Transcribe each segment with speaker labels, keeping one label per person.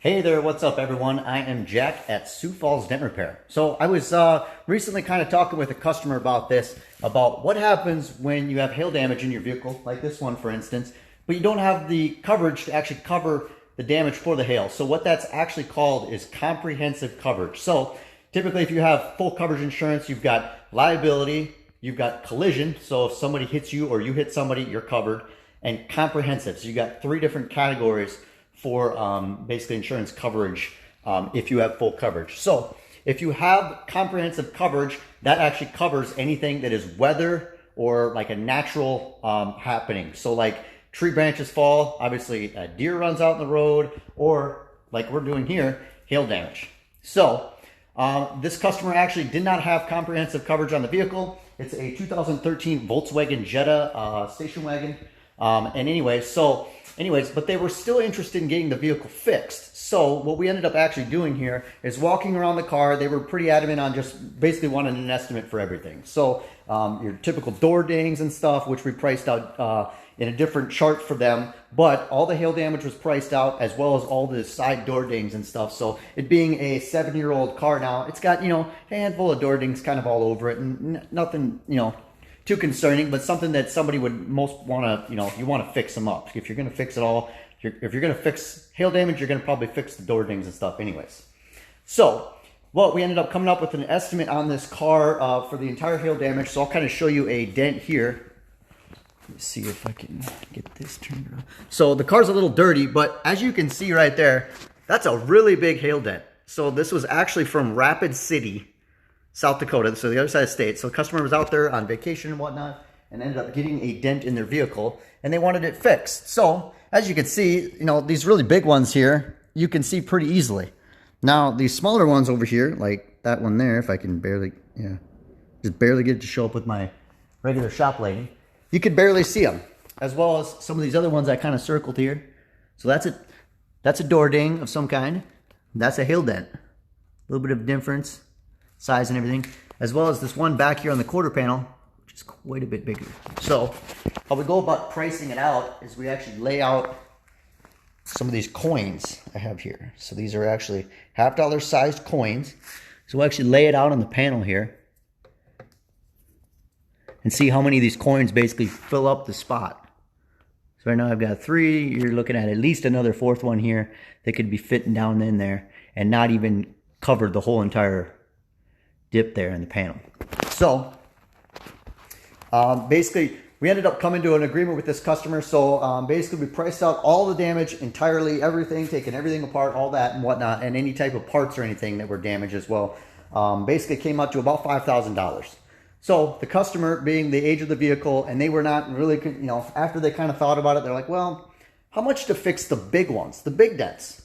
Speaker 1: Hey there, what's up everyone? I am Jack at Sioux Falls Dent Repair. So I was recently kind of talking with a customer about this, about what happens when you have hail damage in your vehicle, like this one for instance, but you don't have the coverage to actually cover the damage for the hail. So what that's actually called is comprehensive coverage. So typically if you have full coverage insurance, you've got liability, you've got collision, so if somebody hits you or you hit somebody, you're covered, and comprehensive. So you got three different categories for basically insurance coverage if you have full coverage. So if you have comprehensive coverage, that actually covers anything that is weather or like a natural happening. So like tree branches fall, obviously a deer runs out in the road, or like we're doing here, hail damage. So this customer actually did not have comprehensive coverage on the vehicle. It's a 2013 Volkswagen Jetta station wagon. But they were still interested in getting the vehicle fixed. So what we ended up actually doing here is walking around the car. They were pretty adamant on just basically wanting an estimate for everything. So your typical door dings and stuff, which we priced out in a different chart for them, but all the hail damage was priced out as well as all the side door dings and stuff. So it being a 7-year-old car now, it's got, a handful of door dings kind of all over it, and nothing, too concerning, but something that somebody would most want to, you want to fix them up. If you're going to fix it all, if you're going to fix hail damage, you're going to probably fix the door dings and stuff anyways. So, well, we ended up coming up with an estimate on this car for the entire hail damage. So I'll kind of show you a dent here. Let me see if I can get this turned around. So the car's a little dirty, but as you can see right there, that's a really big hail dent. So this was actually from Rapid City, South Dakota, so the other side of the state. So the customer was out there on vacation and whatnot and ended up getting a dent in their vehicle and they wanted it fixed. So as you can see, these really big ones here, you can see pretty easily. Now these smaller ones over here, like that one there, if I can barely, just barely get it to show up with my regular shop lighting, you could barely see them, as well as some of these other ones I kind of circled here. So that's a door ding of some kind. That's a hail dent. A little bit of difference, size and everything, as well as this one back here on the quarter panel, which is quite a bit bigger. So how we go about pricing it out is we actually lay out some of these coins I have here. So these are actually $50 sized coins. So we'll actually lay it out on the panel here and see how many of these coins basically fill up the spot. So right now I've got 3. You're looking at least another 4th one here that could be fitting down in there and not even cover the whole entire dip there in the panel. So basically we ended up coming to an agreement with this customer. So basically we priced out all the damage entirely, everything, taking everything apart, all that and whatnot, and any type of parts or anything that were damaged as well. Basically came out to about $5,000. So the customer, being the age of the vehicle, and they were not really, after they kind of thought about it, they're like, well, how much to fix the big ones, the big dents?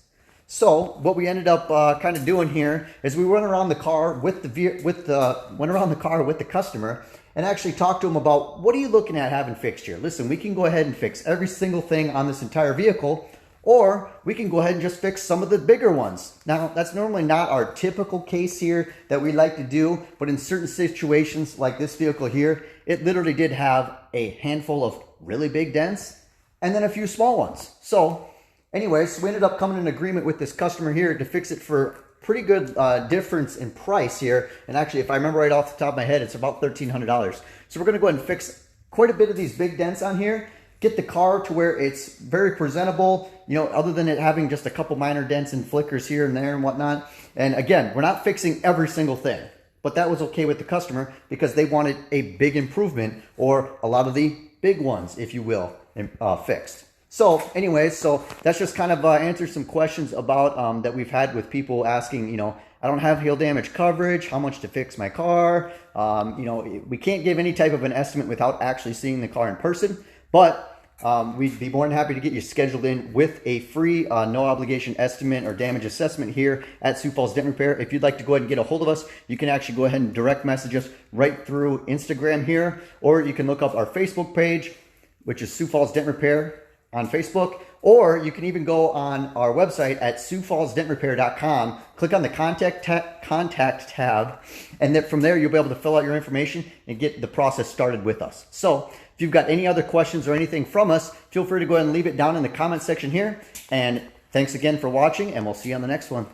Speaker 1: So what we ended up kind of doing here is we went around the car with the customer and actually talked to him about, what are you looking at having fixed here? Listen, we can go ahead and fix every single thing on this entire vehicle, or we can go ahead and just fix some of the bigger ones. Now, that's normally not our typical case here that we like to do, but in certain situations like this vehicle here, it literally did have a handful of really big dents and then a few small ones. So anyways, we ended up coming in agreement with this customer here to fix it for pretty good difference in price here. And actually, if I remember right off the top of my head, it's about $1,300. So we're going to go ahead and fix quite a bit of these big dents on here, get the car to where it's very presentable, other than it having just a couple minor dents and flickers here and there and whatnot. And again, we're not fixing every single thing, but that was okay with the customer because they wanted a big improvement, or a lot of the big ones, if you will, fixed. So anyways, so that's just kind of answered some questions about that we've had with people asking, I don't have hail damage coverage, how much to fix my car? We can't give any type of an estimate without actually seeing the car in person, but we'd be more than happy to get you scheduled in with a free no obligation estimate or damage assessment here at Sioux Falls Dent Repair. If you'd like to go ahead and get a hold of us, you can actually go ahead and direct message us right through Instagram here, or you can look up our Facebook page, which is Sioux Falls Dent Repair on Facebook, or you can even go on our website at siouxfallsdentrepair.com, click on the contact tab, and then from there you'll be able to fill out your information and get the process started with us. So if you've got any other questions or anything from us, feel free to go ahead and leave it down in the comment section here. And Thanks again for watching, and we'll see you on the next one.